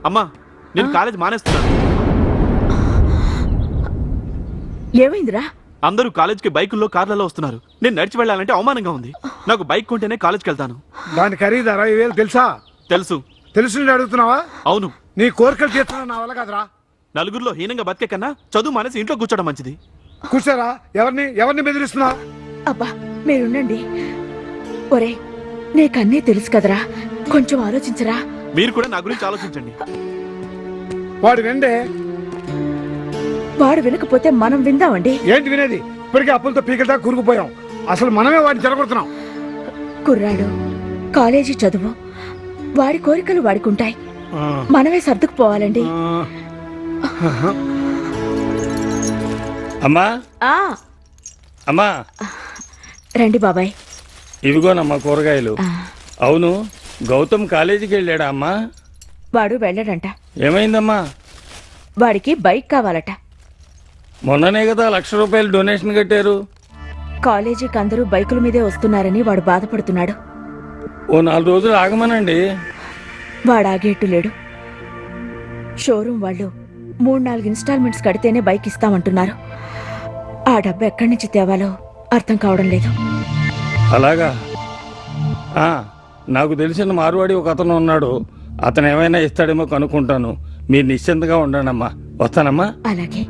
అమ్మా నేను కాలేజ్ మానేస్తున్నాను. ఏమైందిరా? అందరూ కాలేజ్కి బైకుల్లో కార్లలో వస్తున్నారు. నేను నడిచి వెళ్ళాలంటే అవమానంగా ఉంది. నాకు బైక్ కొంటేనే కాలేజ్కి వెళ్తాను. దాని ఖరీదు 60,000 తెలుసా? తెలుసు. తెలుసు అడుగుతున్నావా? అవును. నీ కోరికలు తీర్చడం నా వల్ల కదరా. నలుగురిలో హీనంగా బతికే కన్నా చదువు మానేసి ఇంట్లో కూర్చోడం మంచిది. కూర్చోరా. ఎవరిని బెదిరిస్తున్నావు? అబ్బా మీరుండండి. ఒరే నీకన్నీ తెలుసు కదరా, కొంచెం ఆలోచించరా. మీరు కూడా నా గురించి ఆలోచించండి. వాడు విండే. వాడు వినకపోతే మనం విందామండి. ఏంటి వినేది? ఇప్పటికే అప్పులతో పీకలతో కూరుకుపోయాం. అసలు మనమే వాడిని చెడగొడుతున్నాం. కుర్రాడు కాలేజీ చదువు, వాడి కోరికలు వాడుకుంటాయి. మనమే సర్దుకుపోవాలండి. అమ్మా ఆ అమ్మా రండి బాబాయ్. ఇవిగోనమ్మా కూరగాయలు. అవును, గౌతమ్ కాలేజీకి వెళ్ళాడా అమ్మా? వాడు వెళ్ళడంట. ఏమైందమ్మా? వాడికి బైక్ కావాలట. మొన్ననే కదా 1,00,000 రూపాయలు డొనేషన్ కట్టారు. కాలేజీకి అందరూ బైకుల మీదే వస్తున్నారని వాడు బాధపడుతున్నాడు. ఓ 4 రోజులు ఆగమనండి. వాడు ఆగేట్టు లేడు. షోరూం వాళ్ళు 3-4 ఇన్స్టాల్మెంట్స్ కడితేనే బైక్ ఇస్తామంటున్నారు. ఆ డబ్బు ఎక్కడి నుంచి తేవాలో అర్థం కావడం లేదు. అలాగా? నాకు తెలిసిన మార్వాడి ఒక అతను ఉన్నాడు. అతను ఏమైనా ఇస్తాడేమో కనుక్కుంటాను. మీరు నిశ్చింతగా ఉండండి అమ్మా. వస్తానమ్మా. అలాగే.